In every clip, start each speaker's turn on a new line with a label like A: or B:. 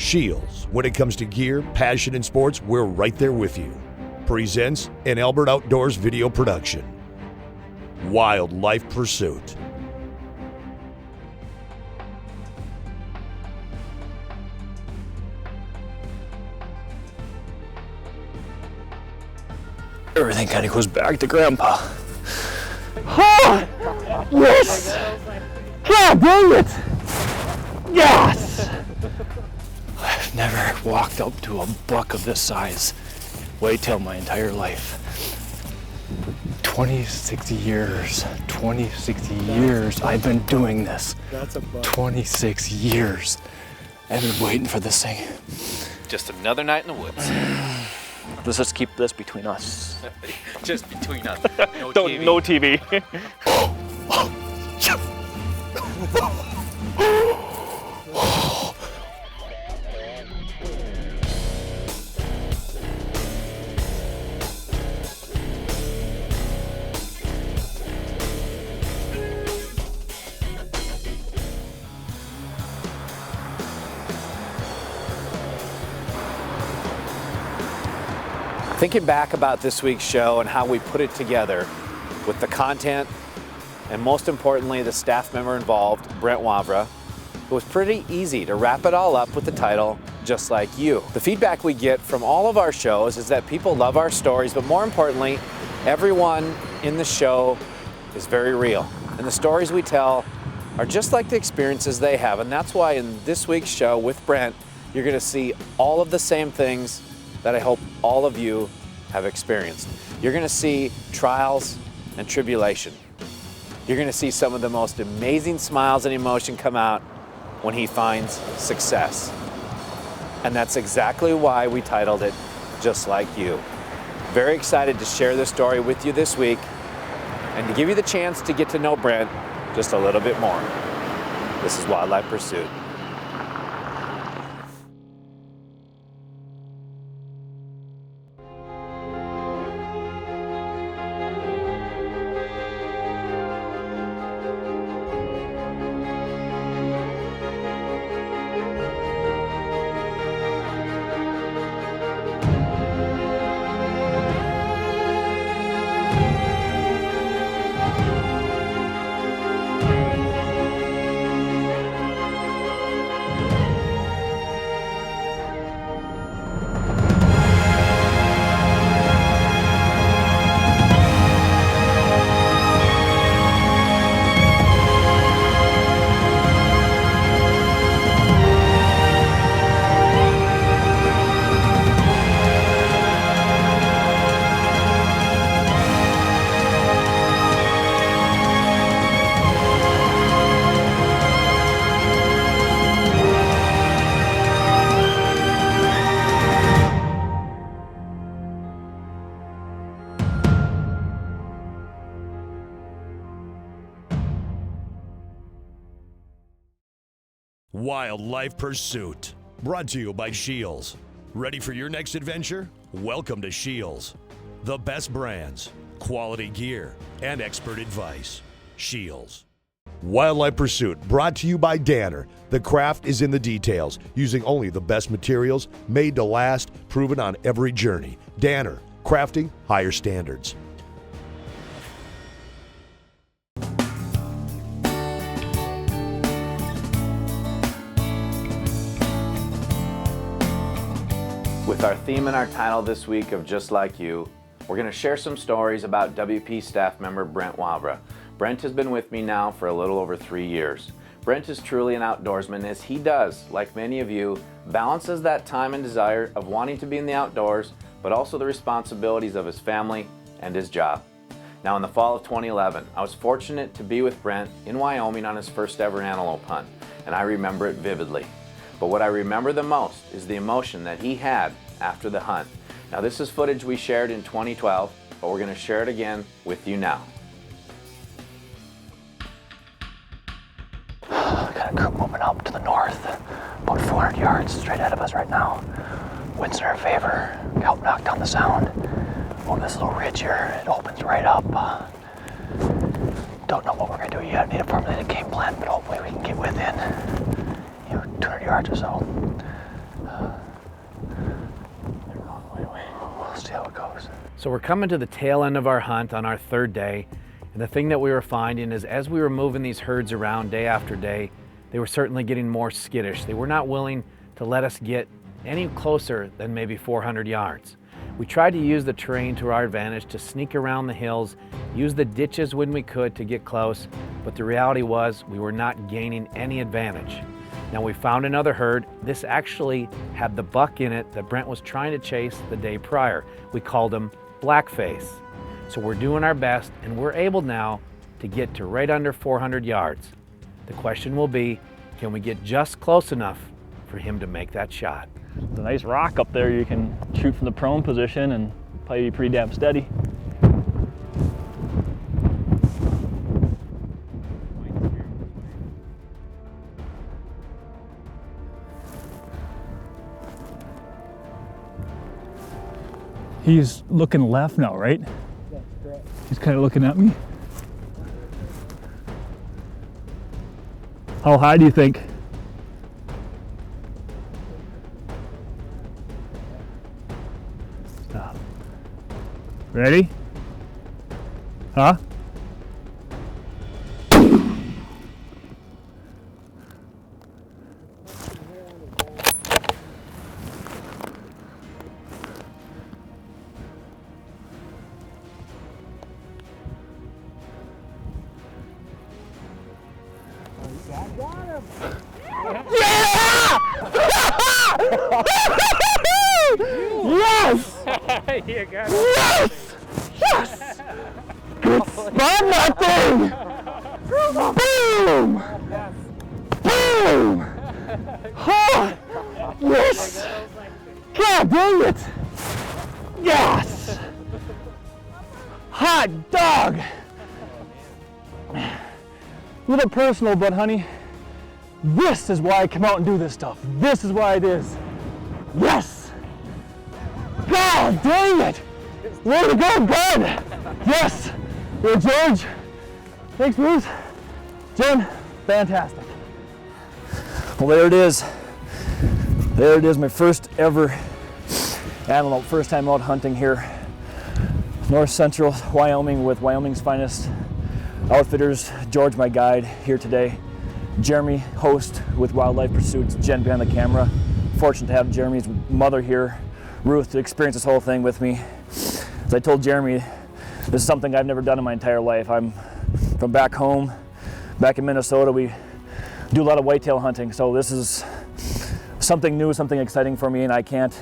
A: Shields, when it comes to gear, passion, and sports, we're right there with you. Presents an Albert Outdoors video production. Wildlife Pursuit.
B: Everything kind of goes back to Grandpa. Oh, yes! God dang it! Yes! I've never walked up to a buck of this size. Wait till my entire life. 26 years I've been doing this.
C: That's a buck.
B: 26 years. I've been waiting for this thing.
D: Just another night in the woods.
B: Let's just keep this between us.
D: Just between us. No
B: Don't,
D: TV.
B: no TV.
D: Thinking back about this week's show and how we put it together with the content and most importantly the staff member involved, Brent Wavra, it was pretty easy to wrap it all up with the title, Just Like You. The feedback we get from all of our shows is that people love our stories, but more importantly, everyone in the show is very real. And the stories we tell are just like the experiences they have. And that's why in this week's show with Brent, you're gonna see all of the same things that I hope all of you have experienced. You're gonna see trials and tribulation. You're gonna see some of the most amazing smiles and emotion come out when he finds success. And that's exactly why we titled it, Just Like You. Very excited to share this story with you this week and to give you the chance to get to know Brent just a little bit more. This is Wildlife Pursuit.
A: Wildlife Pursuit, brought to you by Shields. Ready for your next adventure? Welcome to Shields. The best brands, quality gear, and expert advice. Shields. Wildlife Pursuit, brought to you by Danner. The craft is in the details, using only the best materials, made to last, proven on every journey. Danner, crafting higher standards.
D: With our theme and our title this week of Just Like You, we're going to share some stories about WP staff member Brent Wavra. Brent has been with me now for a little over 3 years. Brent is truly an outdoorsman, as he does, like many of you, balances that time and desire of wanting to be in the outdoors, but also the responsibilities of his family and his job. Now in the fall of 2011, I was fortunate to be with Brent in Wyoming on his first ever antelope hunt, and I remember it vividly. But what I remember the most is the emotion that he had after the hunt. Now this is footage we shared in 2012, but we're going to share it again with you now.
B: Got a group moving up to the north, about 400 yards straight ahead of us right now. Winds in our favor, help knock down the sound. On this little ridge here, it opens right up. Don't know what we're gonna do yet. Need a formulated game plan, but hopefully we can get within 200 yards or so.
C: So we're coming to the tail end of our hunt on our third day, and the thing that we were finding is as we were moving these herds around day after day, they were certainly getting more skittish. They were not willing to let us get any closer than maybe 400 yards. We tried to use the terrain to our advantage to sneak around the hills, use the ditches when we could to get close, but the reality was we were not gaining any advantage. Now we found another herd. This actually had the buck in it that Brent was trying to chase the day prior. We called him Blackface. So we're doing our best, and we're able now to get to right under 400 yards. The question will be, can we get just close enough for him to make that shot?
B: There's a nice rock up there you can shoot from the prone position and probably be pretty damn steady. He's looking left now, right? That's correct. He's kind of looking at me. How high do you think? Stop. Ready? Huh? Yes!
E: You got it.
B: Yes! Yes! Good spot that thing! Boom! Boom! Oh, yes! God dang it! Yes! Hot dog! A little personal, but honey, this is why I come out and do this stuff. This is why it is. Yes! God dang it! Way to go, bud! Yes! Well, George, thanks, Bruce. Jen, fantastic. Well, there it is. There it is, my first ever antelope. First time out hunting here. North Central Wyoming with Wyoming's finest outfitters. George, my guide, here today. Jeremy, host with Wildlife Pursuits. Jen behind the camera. Fortunate to have Jeremy's mother here, Ruth, to experience this whole thing with me. As I told Jeremy, this is something I've never done in my entire life. I'm from back home, back in Minnesota. We do a lot of whitetail hunting, so this is something new, something exciting for me, and I can't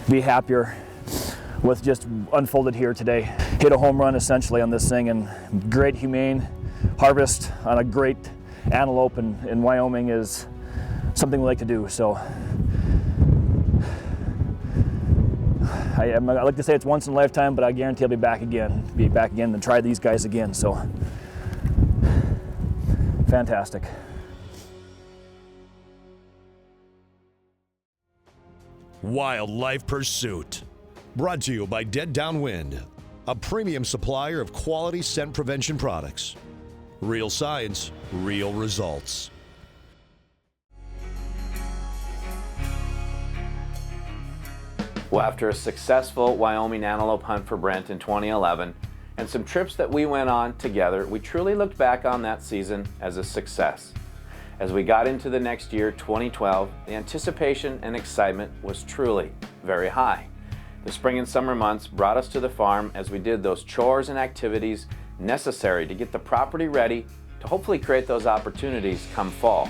B: be happier with just unfolded here today. Hit a home run essentially on this thing, and great humane harvest on a great antelope in Wyoming is something we like to do. So I like to say it's once in a lifetime, but I guarantee I'll be back again and try these guys again. So fantastic.
A: Wildlife Pursuit. Brought to you by Dead Downwind, a premium supplier of quality scent prevention products. Real science, real results.
D: Well, after a successful Wyoming antelope hunt for Brent in 2011 and some trips that we went on together, we truly looked back on that season as a success. As we got into the next year, 2012, the anticipation and excitement was truly very high. The spring and summer months brought us to the farm as we did those chores and activities necessary to get the property ready to hopefully create those opportunities come fall.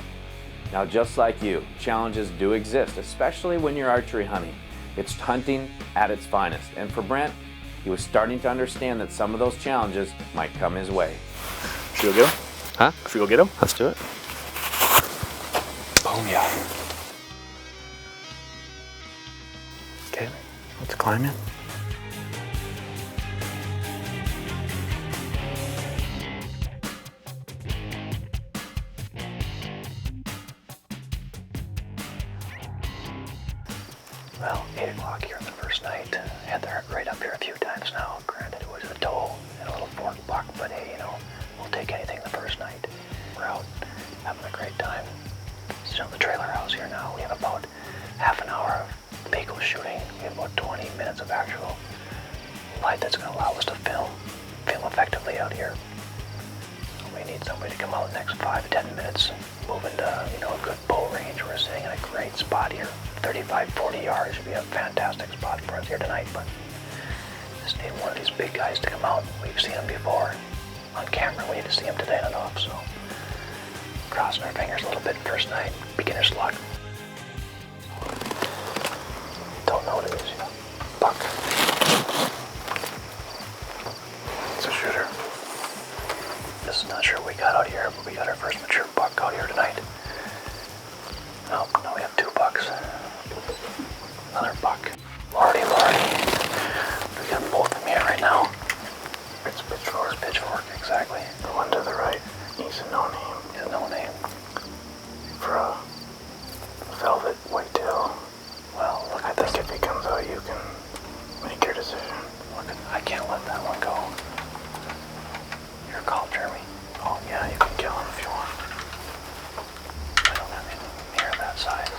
D: Now, just like you, challenges do exist, especially when you're archery hunting. It's hunting at its finest, and for Brent, he was starting to understand that some of those challenges might come his way.
B: Should we go get him?
E: Huh?
B: Should we go get him?
E: Let's do it.
B: Boom, yeah.
E: Okay, let's climb in.
F: Well, 8 o'clock here on the first night. Had the right up here a few times now. Granted, it was a doe and a little fork buck, but hey, you know, we'll take anything the first night. We're out having a great time. Still in the trailer house here now. We have about half an hour of bagel shooting. We have about 20 minutes of actual light that's going to allow us to film effectively out here. We need somebody to come out in the next 5-10 minutes, move into a good bow range. We're sitting in a great spot here. 35-40 yards should be a fantastic spot for us here tonight, but just need one of these big guys to come out. We've seen them before on camera. We need to see them today enough, so crossing our fingers a little bit first night. Beginner's luck. Don't know what it is yet. Buck. It's a shooter. This is not sure what we got out here, but we got our first mature buck out here tonight. No, we have 2 bucks. Another buck. Lordy. We got both of them here right now. It's pitchfork, exactly. The one to the right, he's a no name. He's a no name. For a velvet whitetail. Well, look at this. If he comes out, you can make your decision. I can't let that one go. Your call, Jeremy. Oh, yeah, you can kill him if you want. I don't have anything near that size.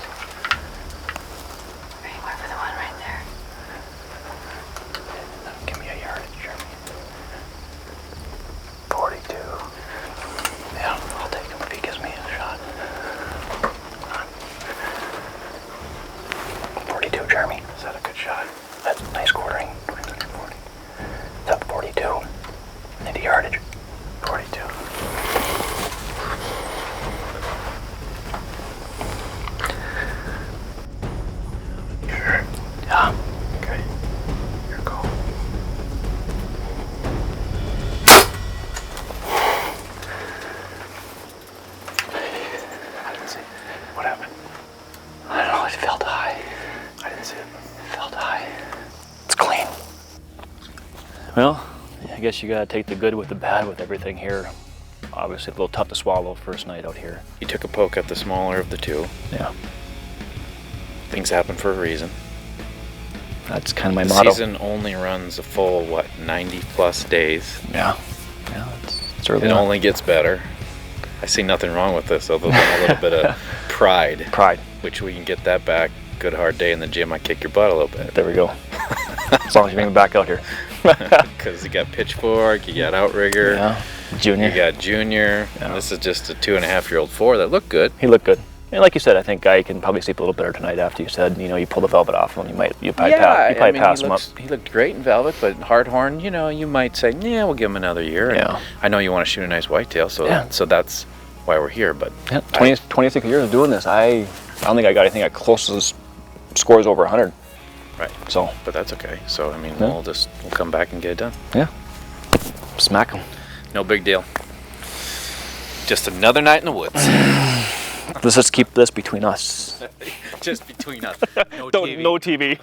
G: Are you going for the one right there?
F: Give me a yardage, Jeremy. 42. Yeah, I'll take him if he gives me a shot. 42, Jeremy. Is that a good shot? That's a nice quartering. 40. Is that 42? I need a yardage. 42. Sure. Yeah. Okay. Your call. I didn't see it. What happened? I don't know. It felt high. I didn't see it. It felt high. It's clean.
B: Well, I guess you gotta take the good with the bad with everything here. Obviously a little tough to swallow first night out here.
H: You took a poke at the smaller of the 2.
B: Yeah.
H: Things happen for a reason.
B: That's kind of my
H: The
B: motto.
H: season only runs a full, 90+ days.
B: Yeah, it's early
H: It
B: on.
H: only gets better. I see nothing wrong with this other than a little bit of pride.
B: Pride.
H: Which we can get that back. Good hard day in the gym, I kick your butt a little bit.
B: There we go. As long as you bring me back out here.
H: Because you got pitchfork, you got outrigger,
B: Yeah, Junior.
H: you got junior, and this is just a 2.5-year-old 4 that looked good.
B: He looked good. And like you said, I think Guy can probably sleep a little better tonight after you said, you pull the velvet off him. You probably pass him up.
H: He looked great in velvet, but hardhorn, you might say, yeah, we'll give him another year. And
B: Yeah.
H: I know you want to shoot a nice whitetail, so that's why we're here. But
B: Yeah, 26 years of doing this. I don't think I got anything that close to scores over 100.
H: right,
B: So,
H: but that's okay. So
B: Yeah.
H: we'll come back and get it done.
B: yeah, smack him.
H: No big deal. Just another night in the woods.
B: Let's just keep this between us.
H: Just between us. No
B: No TV.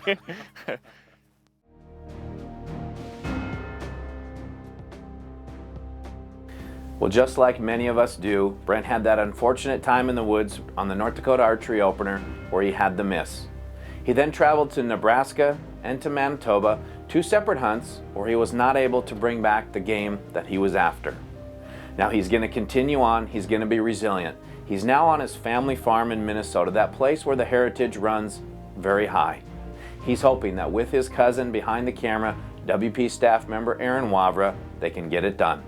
C: Well, just like many of us do, Brent had that unfortunate time in the woods on the North Dakota archery opener where he had the miss. He then traveled to Nebraska and to Manitoba, 2 separate hunts where he was not able to bring back the game that he was after. Now he's going to continue on, he's going to be resilient. He's now on his family farm in Minnesota, that place where the heritage runs very high. He's hoping that with his cousin behind the camera, WP staff member Brent Wavra, they can get it done.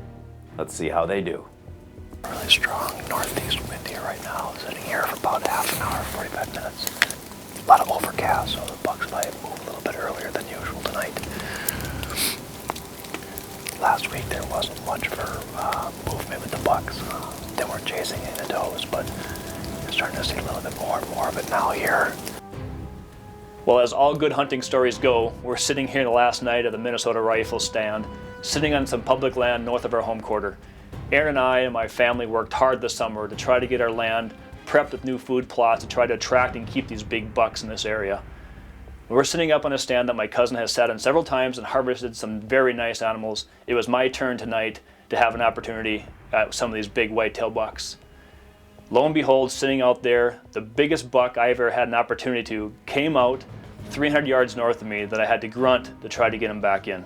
C: Let's see how they do.
F: Really strong northeast wind here right now. Sitting here for about half an hour, 45 minutes. A lot of overcast, so the bucks might move a little bit earlier than usual tonight. Last week there wasn't much for movement with the bucks. They weren't chasing any of the does, but you're starting to see a little bit more and more of it now here.
I: Well, as all good hunting stories go, we're sitting here the last night of the Minnesota Rifle Stand, sitting on some public land north of our home quarter. Aaron and I and my family worked hard this summer to try to get our land prepped with new food plots to try to attract and keep these big bucks in this area. We're sitting up on a stand that my cousin has sat on several times and harvested some very nice animals. It was my turn tonight to have an opportunity at some of these big whitetail bucks. Lo and behold, sitting out there, the biggest buck I ever had an opportunity to came out 300 yards north of me that I had to grunt to try to get him back in.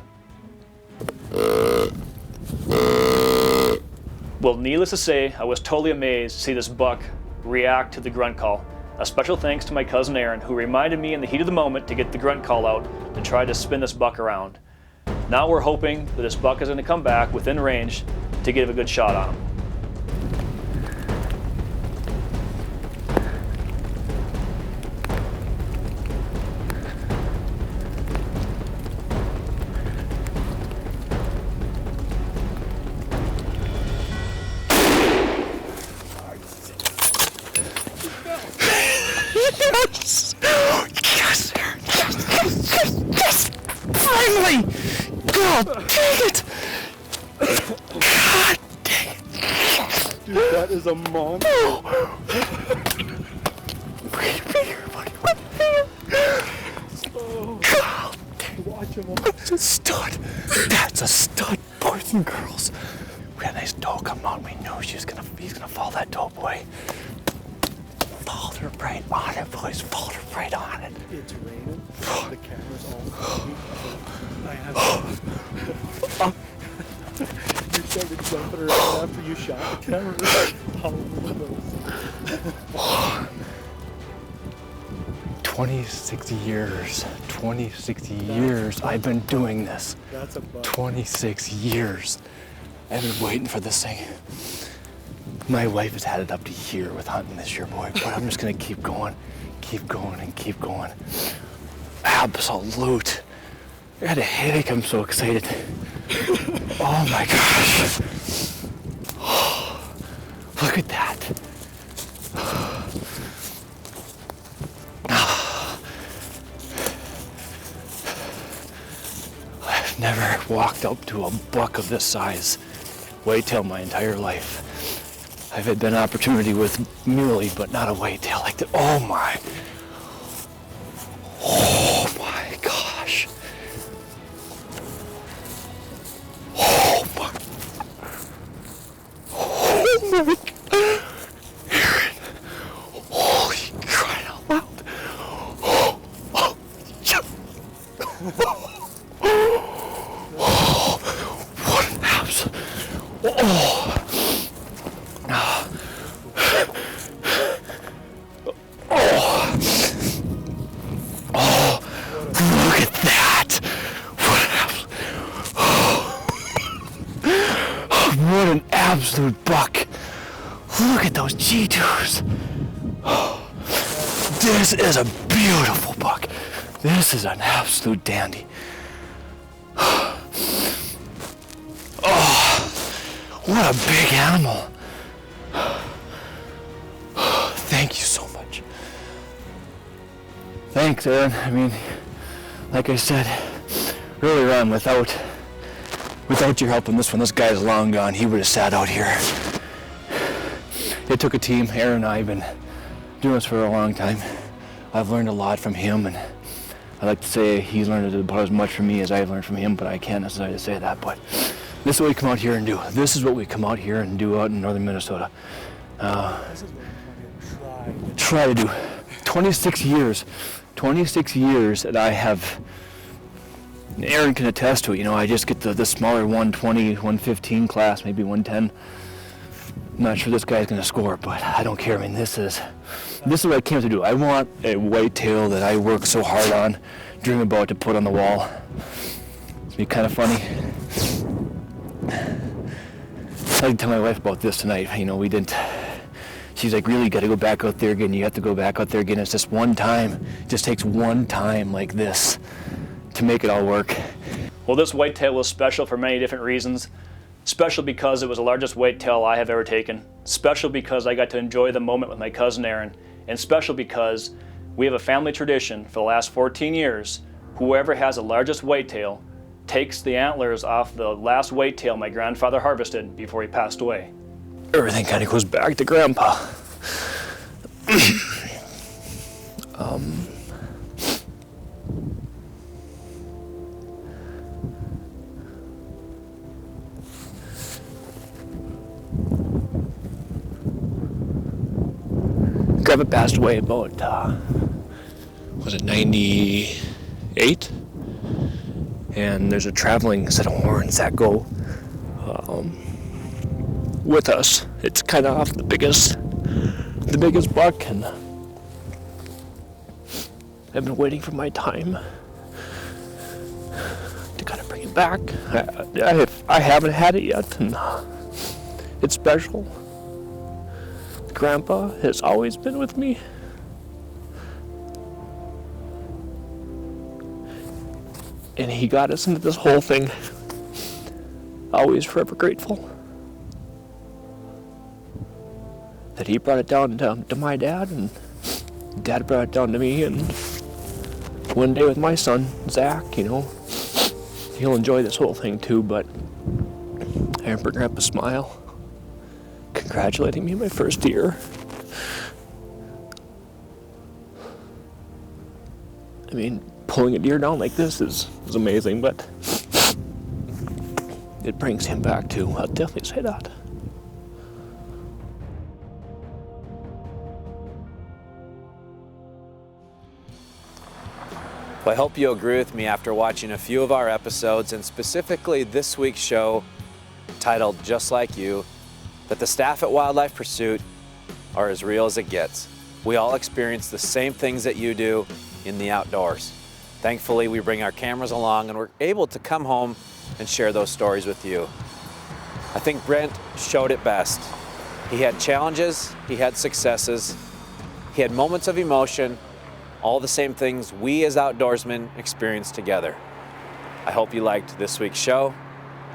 I: Well, needless to say, I was totally amazed to see this buck react to the grunt call. A special thanks to my cousin Aaron, who reminded me in the heat of the moment to get the grunt call out to try to spin this buck around. Now we're hoping that this buck is going to come back within range to get a good shot on him.
B: Yes! Yes! Yes! Finally! God dang it! God dang it!
G: Dude, that is a monster.
B: Right here, buddy. Right here. God dang it.
G: Watch him.
B: That's a stud. That's a stud, boys and girls. We had a nice doe come out. We knew he's gonna follow that doe, boy. Followed her right on it, boys. Followed her right on it.
G: It's raining. The camera's all foggy. I have. You started jumping around after you shot the camera. All over the place.
B: 26 years. 26 years I've been doing this.
G: That's a buck.
B: 26 years. I've been waiting for this thing. My wife has had it up to here with hunting this year, boy. But I'm just gonna keep going, and keep going. Absolute. I had a headache. I'm so excited. Oh my gosh. Look at that. I've never walked up to a buck of this size, whitetail, my entire life. I've had an opportunity with muley, but not a whitetail like that. Oh my gosh. Oh my. Aaron. Holy crying out loud. What an absolute. Look at that! What an absolute buck! Look at those G2s! This is a beautiful buck. This is an absolute dandy. Oh, what a big animal! Thank you so much. Thanks, Aaron. I mean, like I said earlier on, without your help in this one, this guy's long gone. He would have sat out here. It took a team. Aaron and I have been doing this for a long time. I've learned a lot from him, and I like to say he's learned about as much from me as I've learned from him, but I can't necessarily say that. But this is what we come out here and do. This is what we come out here and do out in northern Minnesota.
G: This is what I'm
B: Try to do. 26 years. 26 years that I have, Aaron can attest to it, you know, I just get the smaller 120, 115 class, maybe 110. I'm not sure this guy's gonna score, but I don't care. I mean, this is what I came to do. I want a whitetail that I work so hard on, dream about to put on the wall. It's be kind of funny. I can tell my wife about this tonight. You know, we didn't. She's like, really, you got to go back out there again. You have to go back out there again. It's just one time. It just takes one time like this to make it all work.
I: Well, this whitetail was special for many different reasons. Special because it was the largest whitetail I have ever taken. Special because I got to enjoy the moment with my cousin Aaron. And special because we have a family tradition for the last 14 years. Whoever has the largest whitetail takes the antlers off the last whitetail my grandfather harvested before he passed away.
B: Everything kind of goes back to Grandpa. Grandpa passed away about, was it 98? And there's a traveling set of horns that go with us. It's kind of off the biggest buck, and I've been waiting for my time to kind of bring it back. I haven't had it yet, and it's special. Grandpa has always been with me. And he got us into this whole thing. Always forever grateful that he brought it down to my dad, and Dad brought it down to me, and one day with my son, Zach, you know, he'll enjoy this whole thing too, but I remember Grandpa smile, congratulating me in my first year. I mean, pulling a deer down like this is amazing, but it brings him back too. I'll definitely say that.
D: Well, I hope you agree with me after watching a few of our episodes, and specifically this week's show titled Just Like You, that the staff at Wildlife Pursuit are as real as it gets. We all experience the same things that you do in the outdoors. Thankfully, we bring our cameras along and we're able to come home and share those stories with you. I think Brent showed it best. He had challenges, he had successes, he had moments of emotion, all the same things we as outdoorsmen experience together. I hope you liked this week's show.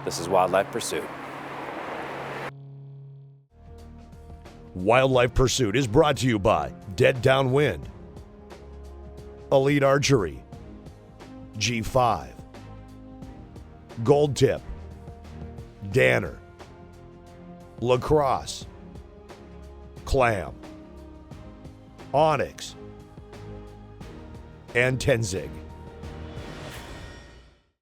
D: This is Wildlife Pursuit.
A: Wildlife Pursuit is brought to you by Dead Downwind, Elite Archery, G5, Gold Tip, Danner, Lacrosse, Clam, Onyx, and Tenzing.